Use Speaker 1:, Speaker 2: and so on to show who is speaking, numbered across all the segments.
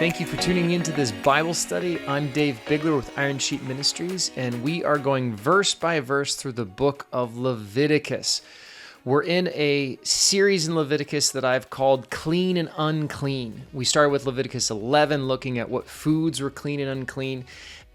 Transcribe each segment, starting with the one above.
Speaker 1: Thank you for tuning into this Bible study. I'm Dave Bigler with Iron Sheet Ministries, and we are going verse by verse through the book of Leviticus. We're in a series in Leviticus that I've called Clean and Unclean. We started with Leviticus 11, looking at what foods were clean and unclean,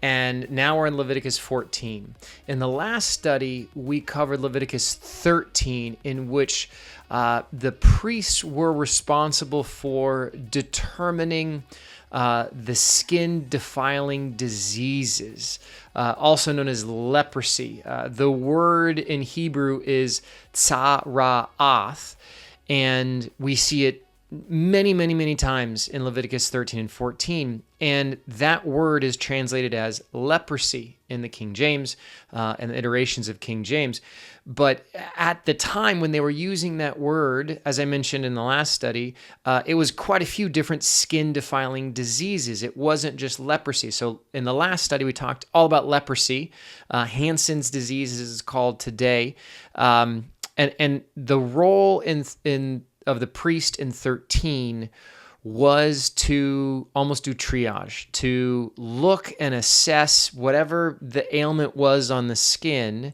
Speaker 1: and now we're in Leviticus 14. In the last study, we covered Leviticus 13, in which the priests were responsible for determining the skin defiling diseases, also known as leprosy. The word in Hebrew is tsara'ath, and we see it many times in Leviticus 13 and 14. And that word is translated as leprosy in the King James and the iterations of King James. But at the time when they were using that word, as I mentioned in the last study, it was quite a few different skin-defiling diseases. It wasn't just leprosy. So in the last study, we talked all about leprosy. Hansen's disease is called today. And the role of the priest in 13 was to almost do triage, to look and assess whatever the ailment was on the skin,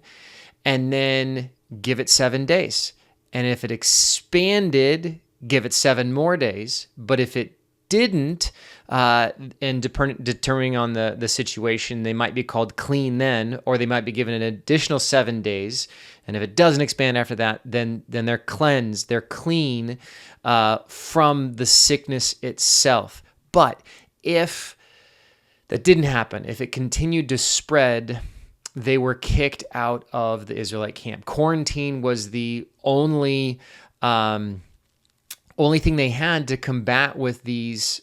Speaker 1: and then give it 7 days. And if it expanded, give it 7 more days. But if it didn't, and determining on the situation, they might be called clean then, or they might be given an additional 7 days. And if it doesn't expand after that, then they're cleansed, they're clean from the sickness itself. But if that didn't happen, if it continued to spread, they were kicked out of the Israelite camp. Quarantine was the only thing they had to combat with these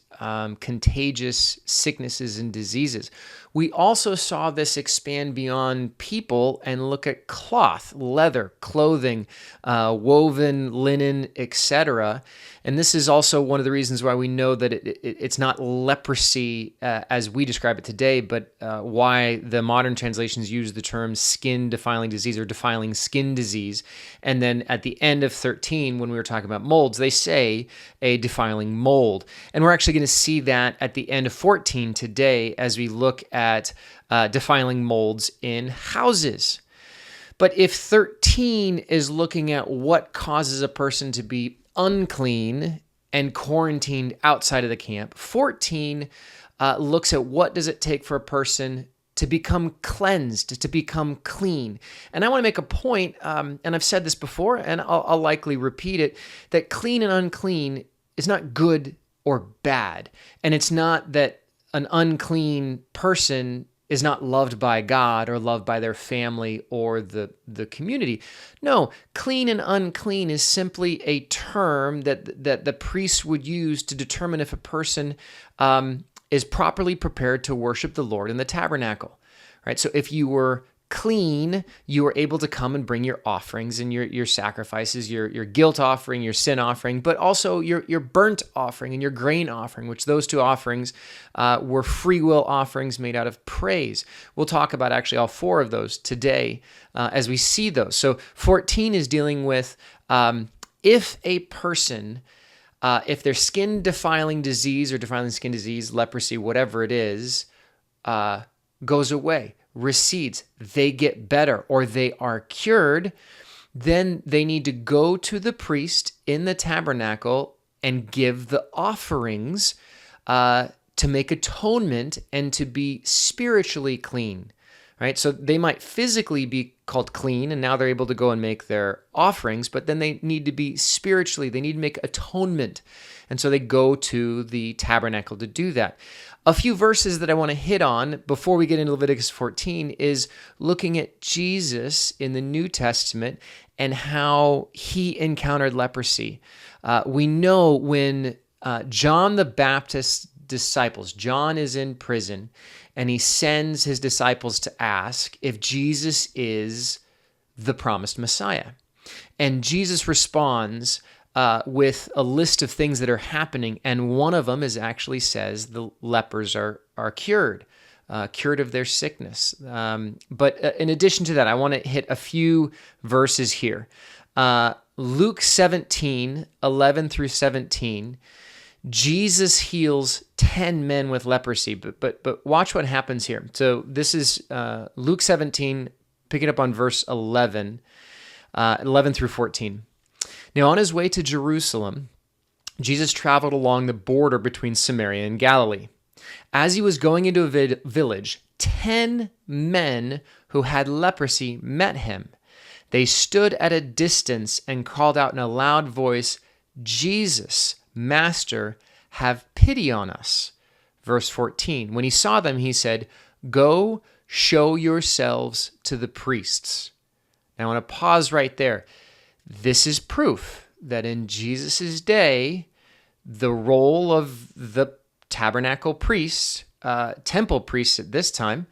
Speaker 1: contagious sicknesses and diseases. We also saw this expand beyond people and look at cloth, leather, clothing, woven linen, etc. And this is also one of the reasons why we know that it's not leprosy as we describe it today, but why the modern translations use the term skin defiling disease or defiling skin disease. And then at the end of 13, when we were talking about molds, they say a defiling mold. And we're actually going to see that at the end of 14 today as we look at defiling molds in houses. But if 13 is looking at what causes a person to be unclean and quarantined outside of the camp, 14 looks at what does it take for a person to become cleansed, to become clean. And I want to make a point, and I've said this before, and I'll likely repeat it, that clean and unclean is not good or bad. And it's not that an unclean person is not loved by God or loved by their family or the community. No, clean and unclean is simply a term that the priests would use to determine if a person is properly prepared to worship the Lord in the tabernacle. Right? So if you were clean, you were able to come and bring your offerings and your sacrifices, your guilt offering, your sin offering, but also your burnt offering and your grain offering, which those two offerings were free will offerings made out of praise. We'll talk about actually all 4 of those today as we see those. So 14 is dealing with if a person, if their skin defiling disease or defiling skin disease, leprosy, whatever it is, goes away, recedes, they get better, or they are cured, then they need to go to the priest in the tabernacle and give the offerings to make atonement and to be spiritually clean, right? So they might physically be called clean, and now they're able to go and make their offerings, but then they need to be spiritually, they need to make atonement. And so they go to the tabernacle to do that. A few verses that I want to hit on before we get into Leviticus 14 is looking at Jesus in the New Testament and how he encountered leprosy. We know when John the Baptist's disciples, John is in prison, and he sends his disciples to ask if Jesus is the promised Messiah. And Jesus responds with a list of things that are happening, and one of them is actually says the lepers are cured of their sickness. But in addition to that, I want to hit a few verses here. Luke 17, 11 through 17, Jesus heals 10 men with leprosy, but watch what happens here. So this is Luke 17, picking up on verse 11 through 14. Now on his way to Jerusalem, Jesus traveled along the border between Samaria and Galilee. As he was going into a village, 10 men who had leprosy met him. They stood at a distance and called out in a loud voice, "Jesus, Master, have pity on us." Verse 14, when he saw them, he said, "Go show yourselves to the priests." Now I want to pause right there. This is proof that in Jesus' day, the role of the tabernacle priests, temple priests at this time,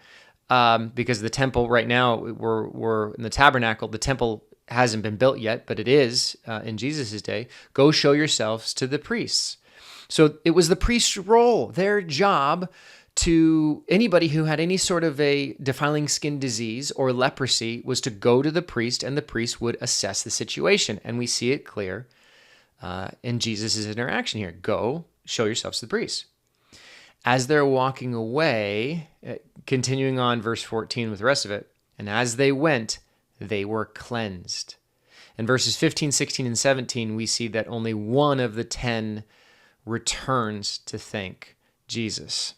Speaker 1: because the temple right now, we're in the tabernacle, the temple hasn't been built yet, but it is in Jesus' day. Go show yourselves to the priests. So it was the priest's role, their job, to anybody who had any sort of a defiling skin disease or leprosy was to go to the priest, and the priest would assess the situation. And we see it clear in Jesus' interaction here. Go show yourselves to the priest. As they're walking away, continuing on verse 14 with the rest of it, and as they went, they were cleansed. In verses 15, 16, and 17, we see that only one of the 10 returns to thank Jesus.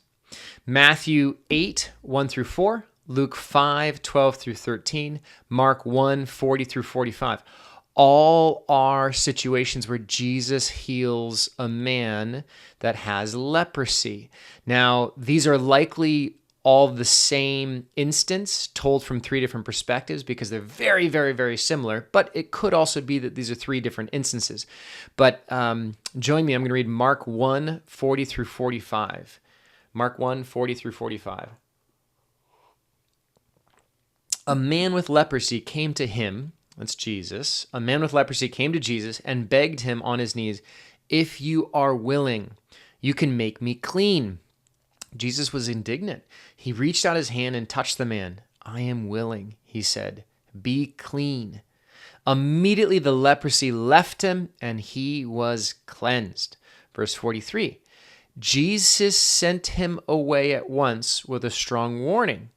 Speaker 1: Matthew 8, 1 through 4, Luke 5, 12 through 13, Mark 1, 40 through 45. All are situations where Jesus heals a man that has leprosy. Now, these are likely all the same instance told from 3 different perspectives because they're very, very, very similar, but it could also be that these are 3 different instances. But join me, I'm going to read Mark 1, 40 through 45. Mark 1, 40 through 45. A man with leprosy came to him, that's Jesus. A man with leprosy came to Jesus and begged him on his knees, "If you are willing, you can make me clean." Jesus was indignant. He reached out his hand and touched the man. "I am willing," he said. "Be clean." Immediately the leprosy left him and he was cleansed. Verse 43. Jesus sent him away at once with a strong warning.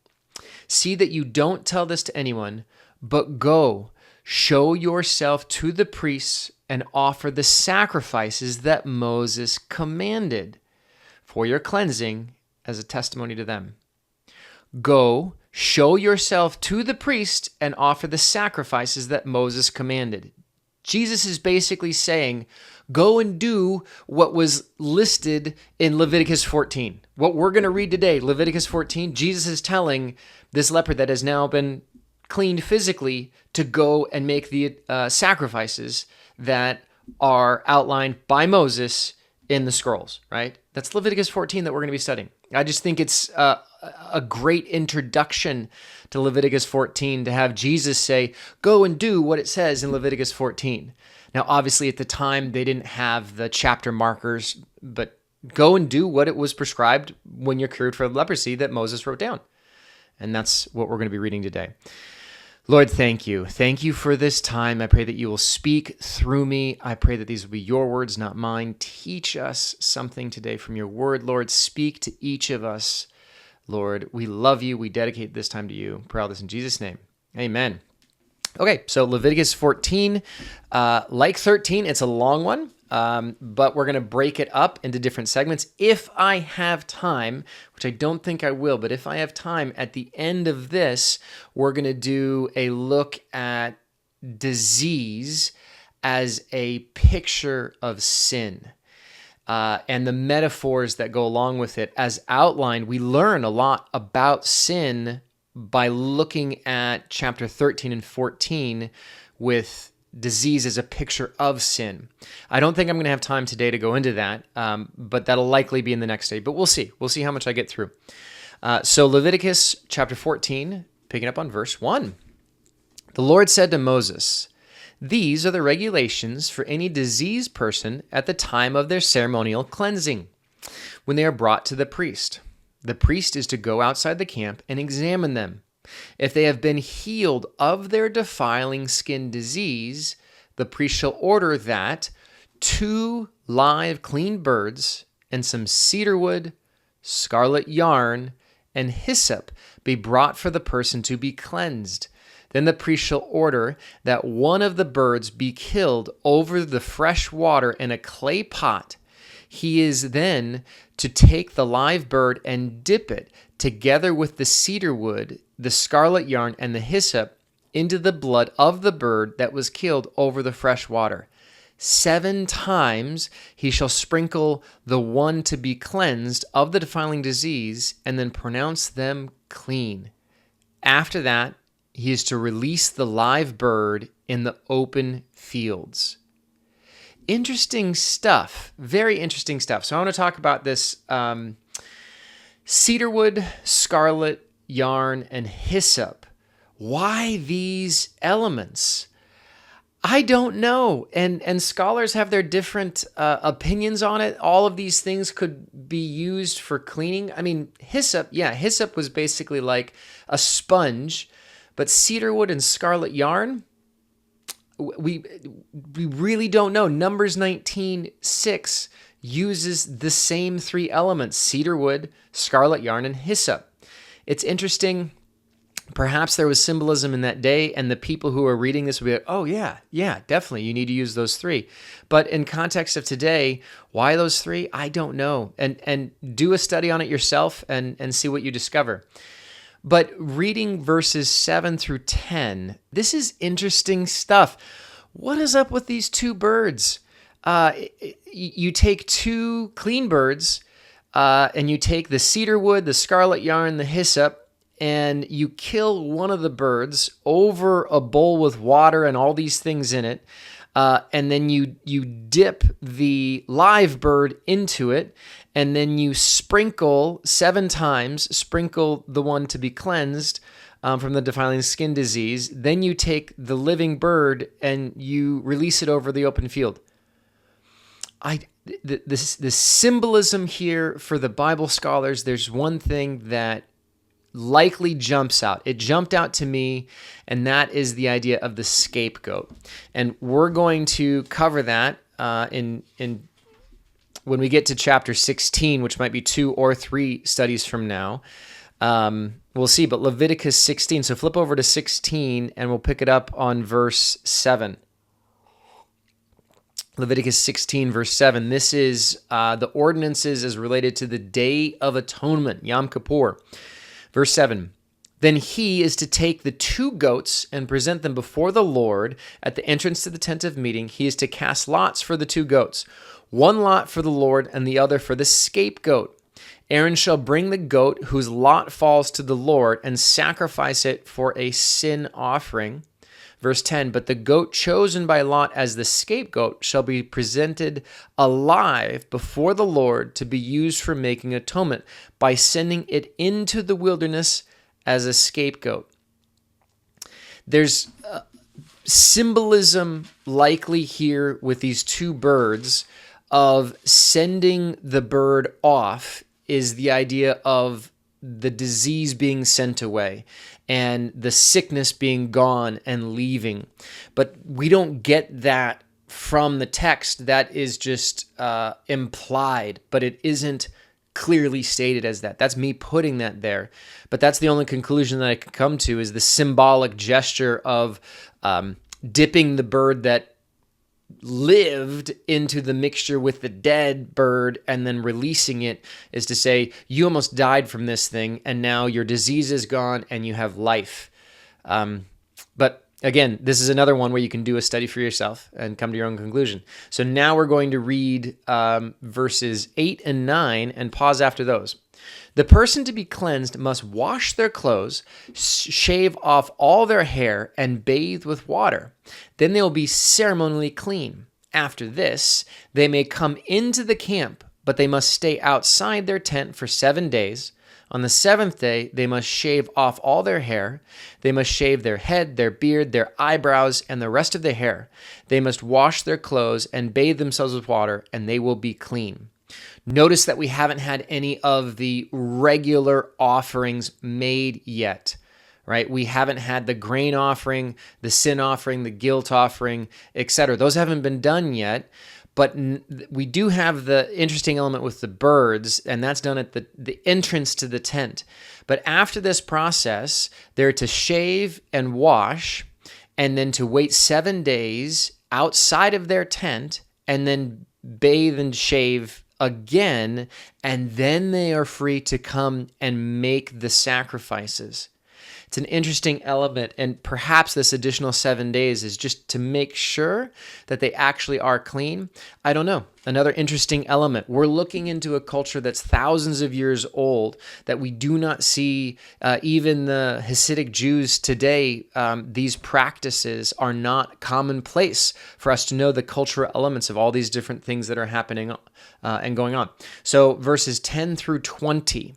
Speaker 1: "See that you don't tell this to anyone, but go, show yourself to the priests and offer the sacrifices that Moses commanded for your cleansing as a testimony to them." Go, show yourself to the priest and offer the sacrifices that Moses commanded. Jesus is basically saying, go and do what was listed in Leviticus 14. What we're going to read today, Leviticus 14, Jesus is telling this leper that has now been cleaned physically to go and make the sacrifices that are outlined by Moses in the scrolls, right? That's Leviticus 14 that we're going to be studying. I just think it's a great introduction to Leviticus 14 to have Jesus say, go and do what it says in Leviticus 14. Now, obviously, at the time, they didn't have the chapter markers, but go and do what it was prescribed when you're cured for leprosy that Moses wrote down. And that's what we're going to be reading today. Lord, thank you. Thank you for this time. I pray that you will speak through me. I pray that these will be your words, not mine. Teach us something today from your word, Lord. Speak to each of us, Lord. We love you. We dedicate this time to you. Pray all this in Jesus' name. Amen. Okay, so Leviticus 14, like 13, it's a long one, but we're going to break it up into different segments. If I have time, which I don't think I will, but if I have time, at the end of this, we're going to do a look at disease as a picture of sin. And the metaphors that go along with it. As outlined, we learn a lot about sin by looking at chapter 13 and 14 with disease as a picture of sin. I don't think I'm going to have time today to go into that, but that'll likely be in the next day. But we'll see. We'll see how much I get through. So Leviticus chapter 14, picking up on verse 1. The Lord said to Moses, "These are the regulations for any diseased person at the time of their ceremonial cleansing, when they are brought to the priest. The priest is to go outside the camp and examine them. If they have been healed of their defiling skin disease, the priest shall order that 2 live clean birds and some cedarwood, scarlet yarn, and hyssop be brought for the person to be cleansed. Then the priest shall order that one of the birds be killed over the fresh water in a clay pot. He is then to take the live bird and dip it together with the cedarwood, the scarlet yarn, and the hyssop into the blood of the bird that was killed over the fresh water. 7 times he shall sprinkle the one to be cleansed of the defiling disease and then pronounce them clean. After that, he is to release the live bird in the open fields. Interesting stuff. Very interesting stuff. So I want to talk about this cedarwood, scarlet yarn, and hyssop. Why these elements? I don't know. And scholars have their different opinions on it. All of these things could be used for cleaning. I mean, hyssop was basically like a sponge, but cedarwood and scarlet yarn, we really don't know. Numbers 19:6 uses the same 3 elements: cedarwood, scarlet yarn, and hyssop. It's interesting. Perhaps there was symbolism in that day, and the people who are reading this will be like, oh, yeah, definitely, you need to use those 3. But in context of today, why those 3? I don't know. And do a study on it yourself and see what you discover. But reading verses 7 through 10, this is interesting stuff. What is up with these 2 birds? You take 2 clean birds, and you take the cedarwood, the scarlet yarn, the hyssop, and you kill one of the birds over a bowl with water and all these things in it, and then you dip the live bird into it, and then you sprinkle 7 times, sprinkle the one to be cleansed from the defiling skin disease. Then you take the living bird and you release it over the open field. The symbolism here for the Bible scholars, there's one thing that likely jumps out. It jumped out to me, and that is the idea of the scapegoat. And we're going to cover that in when we get to chapter 16, which might be 2 or 3 studies from now. We'll see, but Leviticus 16. So flip over to 16, and we'll pick it up on verse 7. Leviticus 16, verse 7. This is the ordinances as related to the Day of Atonement, Yom Kippur. Verse 7, then he is to take the 2 goats and present them before the Lord at the entrance to the tent of meeting. He is to cast lots for the 2 goats, 1 lot for the Lord and the other for the scapegoat. Aaron shall bring the goat whose lot falls to the Lord and sacrifice it for a sin offering. Verse 10, but the goat chosen by lot as the scapegoat shall be presented alive before the Lord to be used for making atonement by sending it into the wilderness as a scapegoat. There's symbolism likely here with these 2 birds of sending the bird off is the idea of the disease being sent away and the sickness being gone and leaving. But we don't get that from the text. That is just implied, but it isn't clearly stated as that. That's me putting that there. But that's the only conclusion that I can come to, is the symbolic gesture of dipping the bird that lived into the mixture with the dead bird and then releasing it, is to say, you almost died from this thing and now your disease is gone and you have life. But again, this is another one where you can do a study for yourself and come to your own conclusion. So now we're going to read verses 8 and 9 and pause after those. The person to be cleansed must wash their clothes, shave off all their hair, and bathe with water. Then they will be ceremonially clean. After this, they may come into the camp, but they must stay outside their tent for 7 days. On the 7th day, they must shave off all their hair. They must shave their head, their beard, their eyebrows, and the rest of their hair. They must wash their clothes and bathe themselves with water, and they will be clean. Notice that we haven't had any of the regular offerings made yet, right? We haven't had the grain offering, the sin offering, the guilt offering, etc. Those haven't been done yet. But we do have the interesting element with the birds, and that's done at the entrance to the tent. But after this process, they're to shave and wash, and then to wait 7 days outside of their tent, and then bathe and shave again, and then they are free to come and make the sacrifices. It's an interesting element, and perhaps this additional 7 days is just to make sure that they actually are clean. I don't know. Another interesting element. We're looking into a culture that's thousands of years old that we do not see. Even the Hasidic Jews today, these practices are not commonplace for us to know the cultural elements of all these different things that are happening and going on. So verses 10 through 20.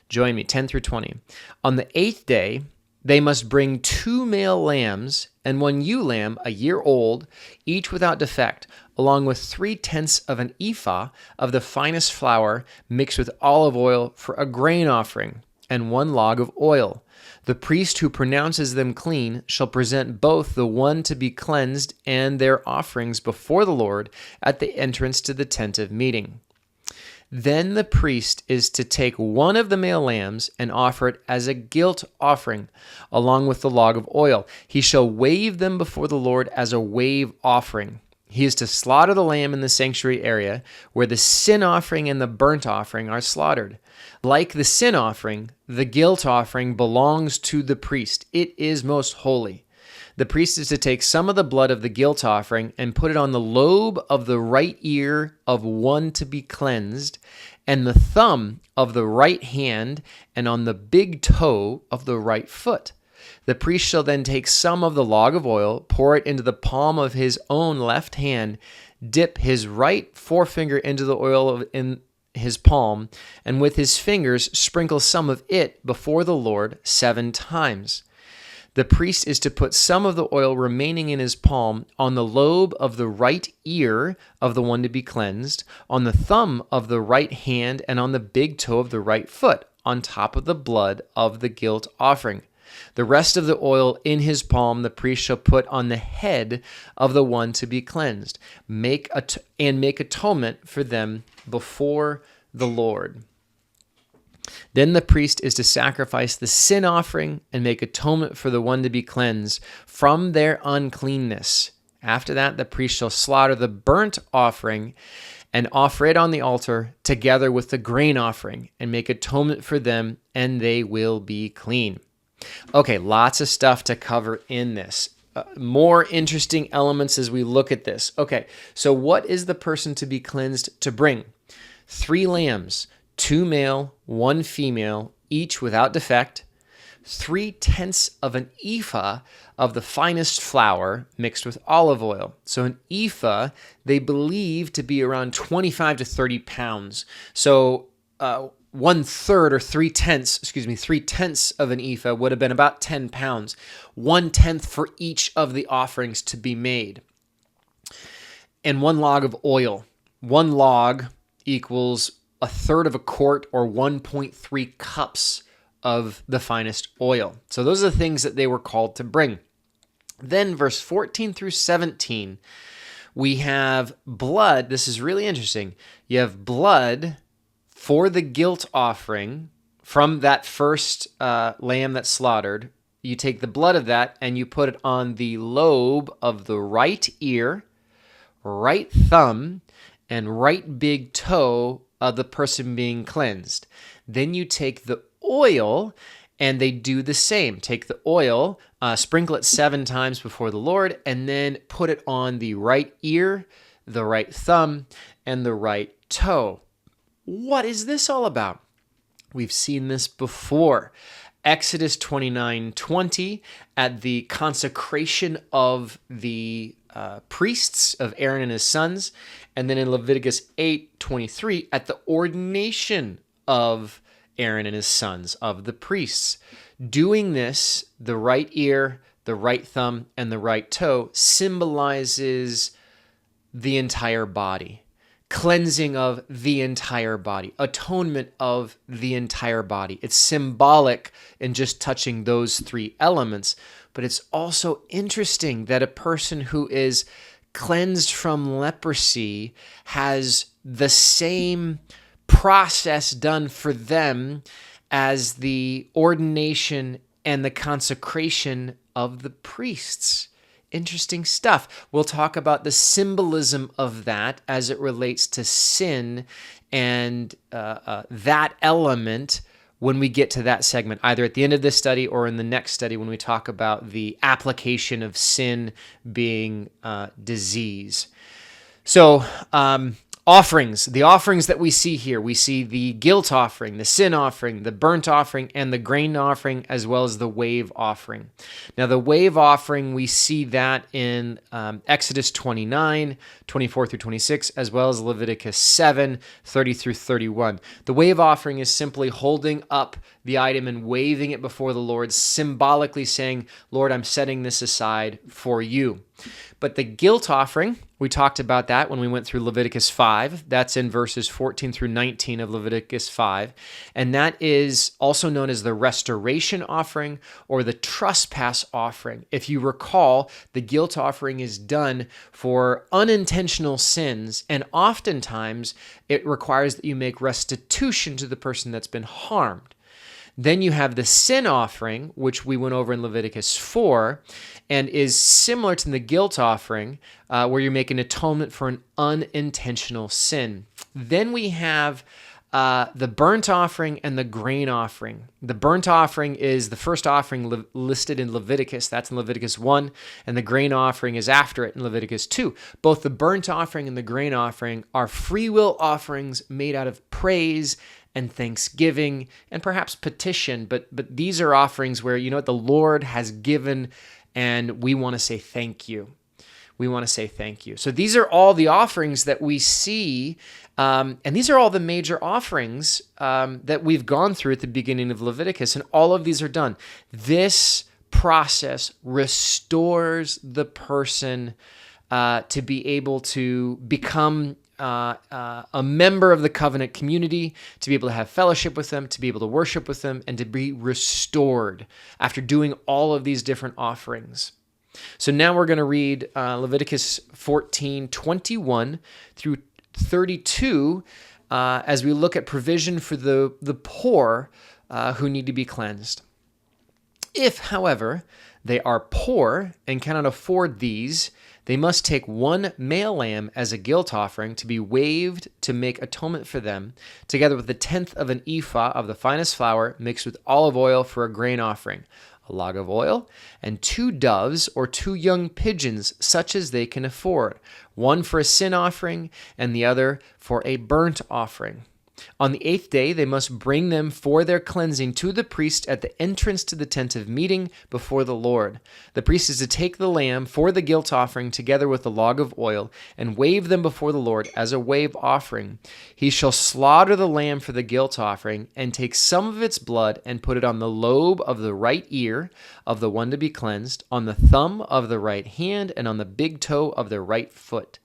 Speaker 1: Join me, 10 through 20. On the 8th day, they must bring 2 male lambs and 1 ewe lamb, a year old, each without defect, along with 3/10 of an ephah of the finest flour mixed with olive oil for a grain offering, and 1 log of oil. The priest who pronounces them clean shall present both the one to be cleansed and their offerings before the Lord at the entrance to the tent of meeting. Then the priest is to take 1 of the male lambs and offer it as a guilt offering, along with the log of oil. He shall wave them before the Lord as a wave offering. He is to slaughter the lamb in the sanctuary area where the sin offering and the burnt offering are slaughtered. Like the sin offering, the guilt offering belongs to the priest. It is most holy. The priest is to take some of the blood of the guilt offering and put it on the lobe of the right ear of one to be cleansed, and the thumb of the right hand, and on the big toe of the right foot. The priest shall then take some of the log of oil, pour it into the palm of his own left hand, dip his right forefinger into the oil in his palm, and with his fingers sprinkle some of it before the Lord 7 times. The priest is to put some of the oil remaining in his palm on the lobe of the right ear of the one to be cleansed, on the thumb of the right hand, and on the big toe of the right foot, on top of the blood of the guilt offering. The rest of the oil in his palm the priest shall put on the head of the one to be cleansed, make atonement for them before the Lord. Then the priest is to sacrifice the sin offering and make atonement for the one to be cleansed from their uncleanness. After that, the priest shall slaughter the burnt offering and offer it on the altar together with the grain offering and make atonement for them, and they will be clean. Okay, lots of stuff to cover in this. More interesting elements as we look at this. Okay, so what is the person to be cleansed to bring? 3 lambs, 2 male, 1 female, each without defect, 3/10 of an ephah of the finest flour mixed with olive oil. So an ephah, they believe to be around 25 to 30 pounds. So 1/3 or 3/10 of an ephah would have been about 10 pounds. 1/10 for each of the offerings to be made. And 1 log of oil. 1 log equals 1/3 of a quart or 1.3 cups of the finest oil. So those are the things that they were called to bring. Then verse 14 through 17, we have blood. This is really interesting. You have blood for the guilt offering from that first lamb that's slaughtered. You take the blood of that and you put it on the lobe of the right ear, right thumb, and right big toe of the person being cleansed. Then you take the oil, and they do the same. Take the oil, sprinkle it 7 times before the Lord, and then put it on the right ear, the right thumb, and the right toe. What is this all about? We've seen this before. Exodus 29:20, at the consecration of the priests of Aaron and his sons, and then in Leviticus 8:23 at the ordination of Aaron and his sons, of the priests. Doing this, the right ear, the right thumb, and the right toe symbolizes the entire body. Cleansing of the entire body, atonement of the entire body. It's symbolic in just touching those 3 elements, but it's also interesting that a person who is cleansed from leprosy has the same process done for them as the ordination and the consecration of the priests. Interesting stuff. We'll talk about the symbolism of that as it relates to sin and that element when we get to that segment, either at the end of this study or in the next study when we talk about the application of sin being disease. So, offerings, the offerings that we see here, we see the guilt offering, the sin offering, the burnt offering, and the grain offering, as well as the wave offering. Now, the wave offering, we see that in Exodus 29, 24 through 26, as well as Leviticus 7, 30 through 31. The wave offering is simply holding up the item and waving it before the Lord, symbolically saying, Lord, I'm setting this aside for you. But the guilt offering, we talked about that when we went through Leviticus 5. That's in verses 14 through 19 of Leviticus 5. And that is also known as the restoration offering or the trespass offering. If you recall, the guilt offering is done for unintentional sins, and oftentimes it requires that you make restitution to the person that's been harmed. Then you have the sin offering, which we went over in Leviticus 4, and is similar to the guilt offering, where you make an atonement for an unintentional sin. Then we have the burnt offering and the grain offering. The burnt offering is the first offering listed in Leviticus. That's in Leviticus 1, and the grain offering is after it in Leviticus 2. Both the burnt offering and the grain offering are free will offerings made out of praise and thanksgiving and perhaps petition, but these are offerings where, you know what, the Lord has given and we want to say thank you. We want to say thank you. So these are all the offerings that we see, and these are all the major offerings that we've gone through at the beginning of Leviticus, and all of these are done. This process restores the person to be able to become a member of the covenant community, to be able to have fellowship with them, to be able to worship with them, and to be restored after doing all of these different offerings. So now we're going to read Leviticus 14, 21 through 32 as we look at provision for the poor who need to be cleansed. If, however, they are poor and cannot afford these, they must take one male lamb as a guilt offering to be waved to make atonement for them, together with the tenth of an ephah of the finest flour mixed with olive oil for a grain offering, a log of oil, and 2 doves or 2 young pigeons, such as they can afford, one for a sin offering and the other for a burnt offering. On the 8th day, they must bring them for their cleansing to the priest at the entrance to the tent of meeting before the Lord. The priest is to take the lamb for the guilt offering together with the log of oil and wave them before the Lord as a wave offering. He shall slaughter the lamb for the guilt offering and take some of its blood and put it on the lobe of the right ear of the one to be cleansed, on the thumb of the right hand, and on the big toe of the right foot.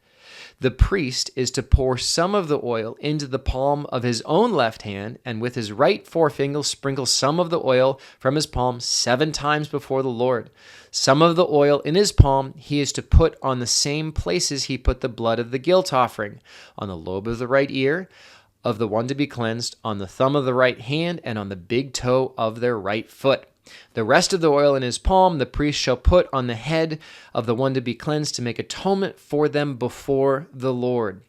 Speaker 1: The priest is to pour some of the oil into the palm of his own left hand, and with his right forefinger sprinkle some of the oil from his palm 7 times before the Lord. Some of the oil in his palm he is to put on the same places he put the blood of the guilt offering, on the lobe of the right ear of the one to be cleansed, on the thumb of the right hand, and on the big toe of their right foot. The rest of the oil in his palm the priest shall put on the head of the one to be cleansed to make atonement for them before the Lord.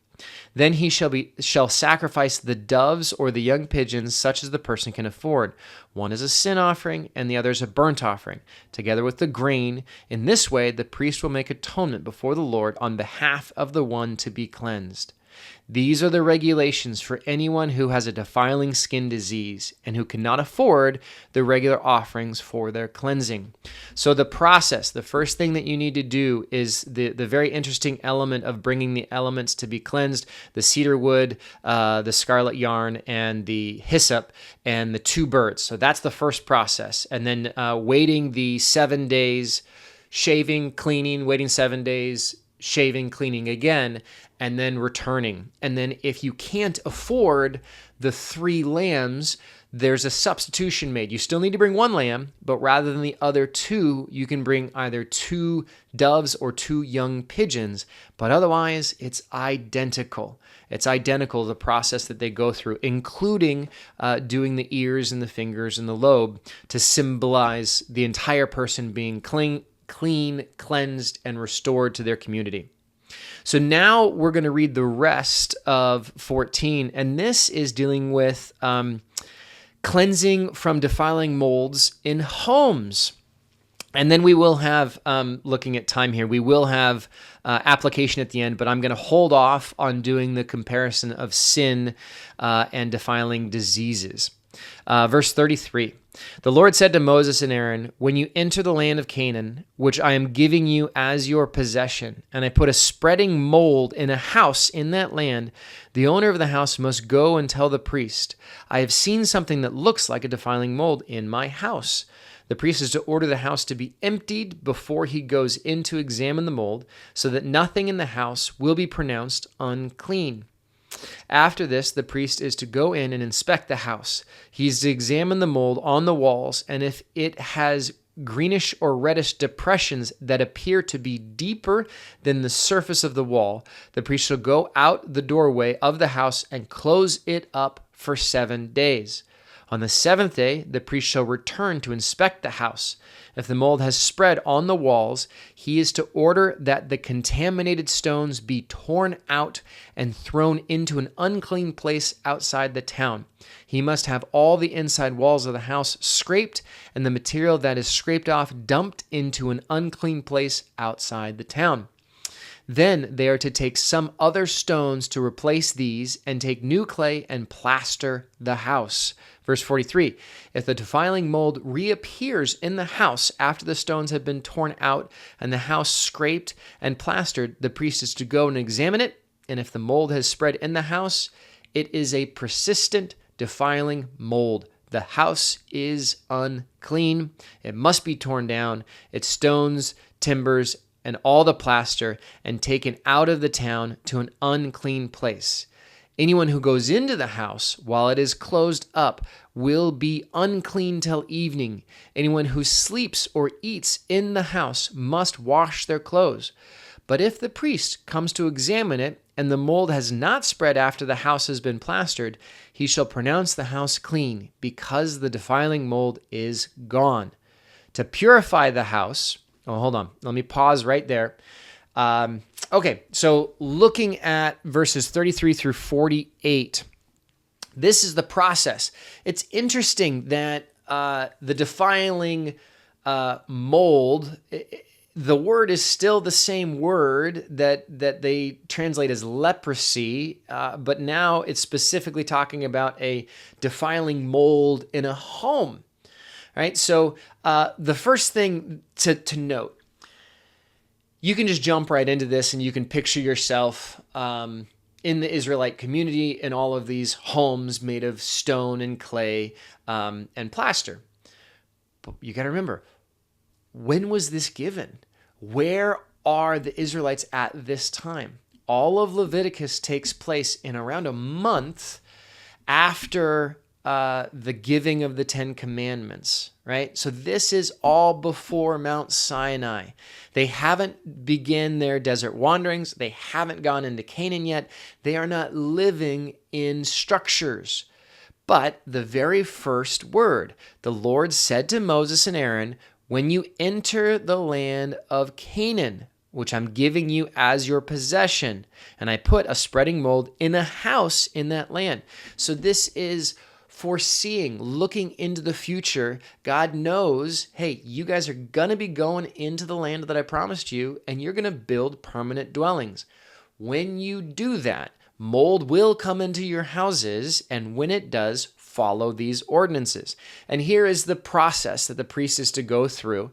Speaker 1: Then he shall sacrifice the doves or the young pigeons, such as the person can afford. One is a sin offering, and the other is a burnt offering, together with the grain. In this way, the priest will make atonement before the Lord on behalf of the one to be cleansed. These are the regulations for anyone who has a defiling skin disease and who cannot afford the regular offerings for their cleansing. So the process, the first thing that you need to do is the very interesting element of bringing the elements to be cleansed, the cedarwood, the scarlet yarn, and the hyssop, and the 2 birds. So that's the first process. And then waiting the 7 days, shaving, cleaning, waiting 7 days, shaving, cleaning again, and then returning. And then if you can't afford the 3 lambs, there's a substitution made. You still need to bring 1 lamb, but rather than the other 2, you can bring either 2 doves or 2 young pigeons. But otherwise, it's identical. It's identical to the process that they go through, including doing the ears and the fingers and the lobe to symbolize the entire person being clean, cleansed, and restored to their community. So now we're going to read the rest of 14, and this is dealing with cleansing from defiling molds in homes. And then we will have, looking at time here, we will have application at the end, but I'm going to hold off on doing the comparison of sin and defiling diseases. Verse 33, the Lord said to Moses and Aaron, when you enter the land of Canaan, which I am giving you as your possession, and I put a spreading mold in a house in that land, the owner of the house must go and tell the priest, I have seen something that looks like a defiling mold in my house. The priest is to order the house to be emptied before he goes in to examine the mold, so that nothing in the house will be pronounced unclean. After this, the priest is to go in and inspect the house. He is to examine the mold on the walls, and if it has greenish or reddish depressions that appear to be deeper than the surface of the wall, the priest shall go out the doorway of the house and close it up for 7 days. On the 7th day, the priest shall return to inspect the house. If the mold has spread on the walls, he is to order that the contaminated stones be torn out and thrown into an unclean place outside the town. He must have all the inside walls of the house scraped, and the material that is scraped off dumped into an unclean place outside the town. Then they are to take some other stones to replace these and take new clay and plaster the house. Verse 43, if the defiling mold reappears in the house after the stones have been torn out and the house scraped and plastered, the priest is to go and examine it. And if the mold has spread in the house, it is a persistent defiling mold. The house is unclean. It must be torn down, its stones, timbers, and all the plaster, and taken out of the town to an unclean place. Anyone who goes into the house while it is closed up will be unclean till evening. Anyone who sleeps or eats in the house must wash their clothes. But if the priest comes to examine it, and the mold has not spread after the house has been plastered, he shall pronounce the house clean, because the defiling mold is gone. To purify the house, hold on. Let me pause right there. Okay, so looking at verses 33 through 48, this is the process. It's interesting that the defiling mold, the word is still the same word that they translate as leprosy, but now it's specifically talking about a defiling mold in a home. Right? So the first thing to note, you can just jump right into this and you can picture yourself in the Israelite community in all of these homes made of stone and clay and plaster. But you got to remember, when was this given? Where are the Israelites at this time? All of Leviticus takes place in around a month after the giving of the 10 Commandments, right? So this is all before Mount Sinai. They haven't begun their desert wanderings. They haven't gone into Canaan yet. They are not living in structures. But the very first word, the Lord said to Moses and Aaron, when you enter the land of Canaan, which I'm giving you as your possession, and I put a spreading mold in a house in that land. So this is foreseeing, looking into the future. God knows, hey, you guys are going to be going into the land that I promised you, and you're going to build permanent dwellings. When you do that, mold will come into your houses, and when it does, follow these ordinances. And here is the process that the priest is to go through.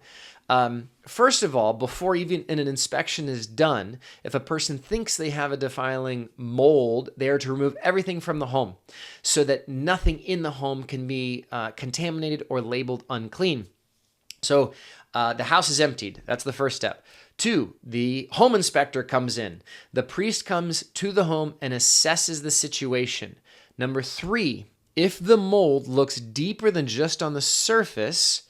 Speaker 1: First of all, before even an inspection is done, if a person thinks they have a defiling mold, they are to remove everything from the home so that nothing in the home can be contaminated or labeled unclean. So the house is emptied. That's the first step. 2, the home inspector comes in. The priest comes to the home and assesses the situation. Number 3, if the mold looks deeper than just on the surface,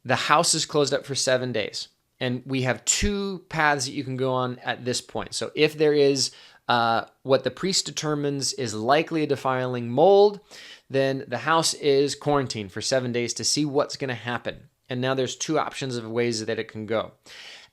Speaker 1: the house is closed up for 7 days. And we have 2 paths that you can go on at this point. So if there is what the priest determines is likely a defiling mold, then the house is quarantined for 7 days to see what's going to happen. And now there's 2 options of ways that it can go.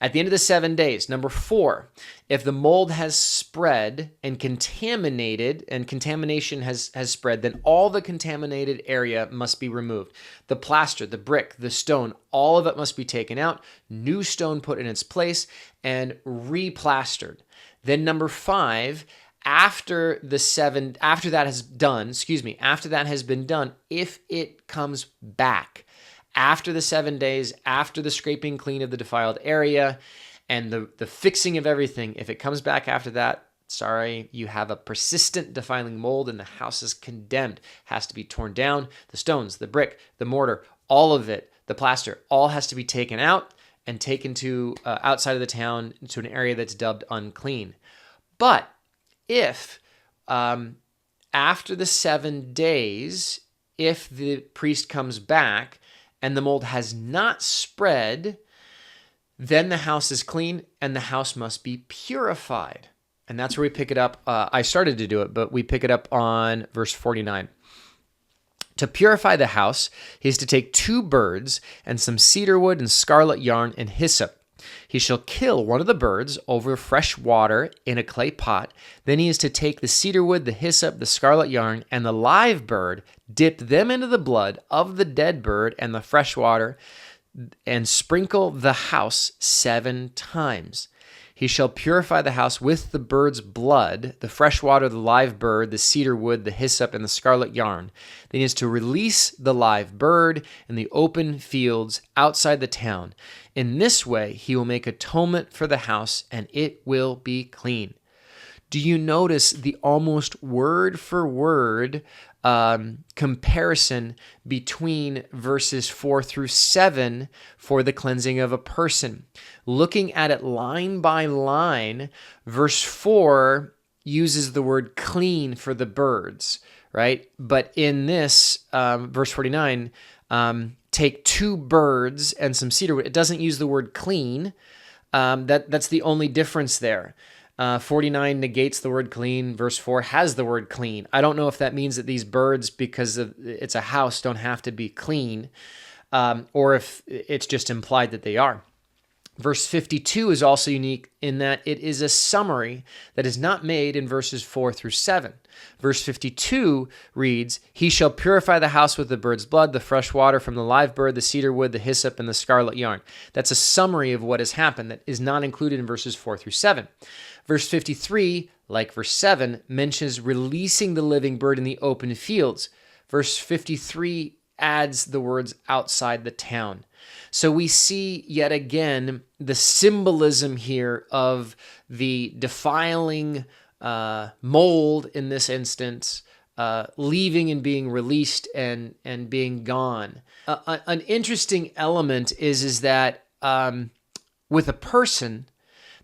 Speaker 1: At the end of the 7 days, number 4, if the mold has spread and contaminated, and contamination has spread, then all the contaminated area must be removed. The plaster, the brick, the stone, all of it must be taken out, new stone put in its place, and replastered. Then number 5, after that has been done, if it comes back, after the 7 days, after the scraping clean of the defiled area and the fixing of everything, if it comes back after that, sorry, you have a persistent defiling mold and the house is condemned. Has to be torn down. The stones, the brick, the mortar, all of it, the plaster, all has to be taken out and taken to outside of the town to an area that's dubbed unclean. But if after the 7 days, if the priest comes back and the mold has not spread, then the house is clean and the house must be purified. And that's where we pick it up. I started to do it, but we pick it up on verse 49. To purify the house, he is to take 2 birds and some cedarwood and scarlet yarn and hyssop. He shall kill one of the birds over fresh water in a clay pot. Then he is to take the cedarwood, the hyssop, the scarlet yarn, and the live bird, dip them into the blood of the dead bird and the fresh water, and sprinkle the house 7 times. He shall purify the house with the bird's blood, the fresh water, the live bird, the cedar wood, the hyssop, and the scarlet yarn. Then he is to release the live bird in the open fields outside the town. In this way, he will make atonement for the house, and it will be clean. Do you notice the almost word for word comparison between verses 4 through 7 for the cleansing of a person? Looking at it line by line, verse 4 uses the word clean for the birds, right? But in this, verse 49, take 2 birds and some cedarwood. It doesn't use the word clean. That's the only difference there. 49 negates the word clean. Verse 4 has the word clean. I don't know if that means that these birds, because it's a house, don't have to be clean, or if it's just implied that they are. Verse 52 is also unique in that it is a summary that is not made in verses 4 through 7. Verse 52 reads, he shall purify the house with the bird's blood, the fresh water from the live bird, the cedar wood, the hyssop, and the scarlet yarn. That's a summary of what has happened that is not included in verses 4 through 7. Verse 53, like verse 7, mentions releasing the living bird in the open fields. Verse 53 adds the words outside the town. So we see yet again the symbolism here of the defiling mold in this instance, leaving and being released and being gone. An interesting element is that with a person,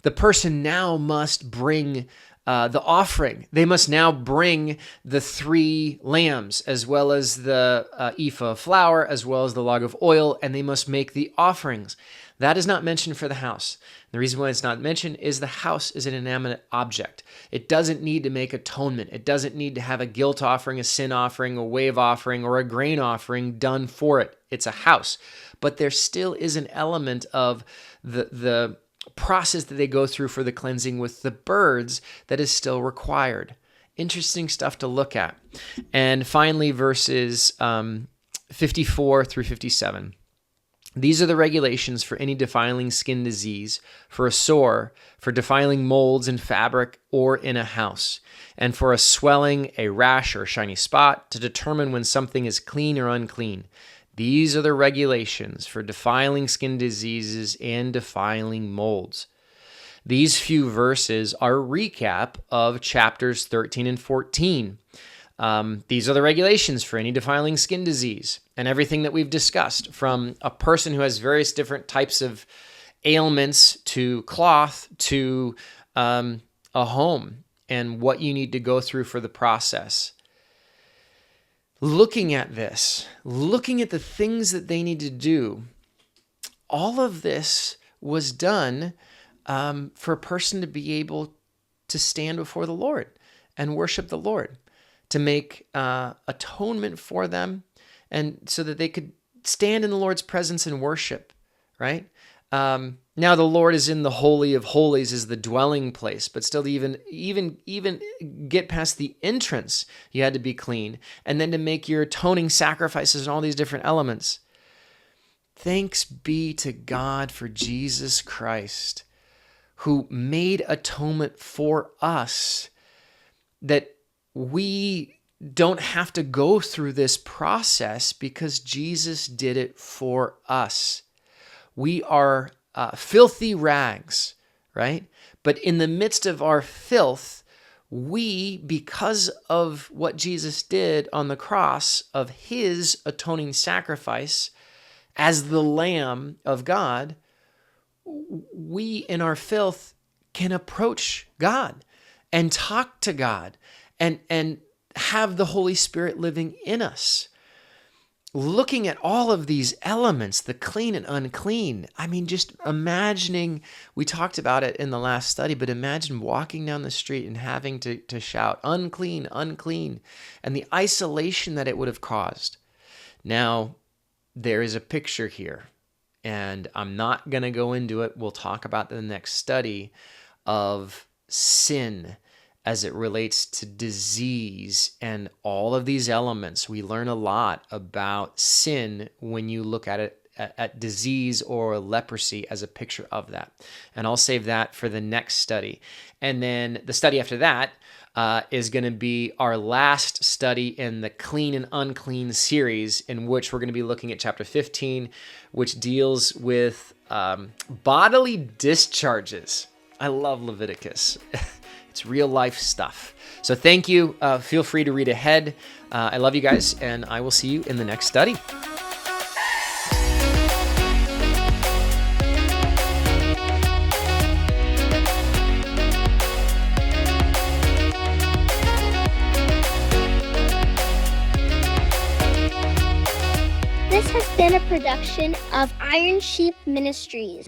Speaker 1: the person now must bring the offering. They must now bring the 3 lambs, as well as the ephah of flour, as well as the log of oil, and they must make the offerings. That is not mentioned for the house. The reason why it's not mentioned is the house is an inanimate object. It doesn't need to make atonement. It doesn't need to have a guilt offering, a sin offering, a wave offering, or a grain offering done for it. It's a house. But there still is an element of the process that they go through for the cleansing with the birds that is still required. Interesting stuff to look at. And finally, verses 54 through 57. These are the regulations for any defiling skin disease, for a sore, for defiling molds in fabric or in a house, and for a swelling, a rash, or a shiny spot, to determine when something is clean or unclean. These are the regulations for defiling skin diseases and defiling molds. These few verses are a recap of chapters 13 and 14. These are the regulations for any defiling skin disease and everything that we've discussed, from a person who has various different types of ailments to cloth to a home and what you need to go through for the process. Looking at this, looking at the things that they need to do, all of this was done for a person to be able to stand before the Lord and worship the Lord, to make atonement for them, and so that they could stand in the Lord's presence and worship, right? Now the Lord is in the Holy of Holies, is the dwelling place, but still even get past the entrance, you had to be clean. And then to make your atoning sacrifices and all these different elements. Thanks be to God for Jesus Christ, who made atonement for us, that we don't have to go through this process because Jesus did it for us. We are filthy rags, right? But in the midst of our filth, we, because of what Jesus did on the cross, of his atoning sacrifice as the Lamb of God, we in our filth can approach God and talk to God and have the Holy Spirit living in us. Looking at all of these elements, the clean and unclean, I mean, just imagining, we talked about it in the last study, but imagine walking down the street and having to shout, unclean, unclean, and the isolation that it would have caused. Now, there is a picture here, and I'm not going to go into it. We'll talk about the next study of sin as it relates to disease and all of these elements. We learn a lot about sin when you look at it at disease or leprosy as a picture of that. And I'll save that for the next study. And then the study after that is going to be our last study in the clean and unclean series, in which we're going to be looking at chapter 15, which deals with bodily discharges. I love Leviticus. It's real life stuff. So thank you. Feel free to read ahead. I love you guys, and I will see you in the next study.
Speaker 2: This has been a production of Iron Sheep Ministries.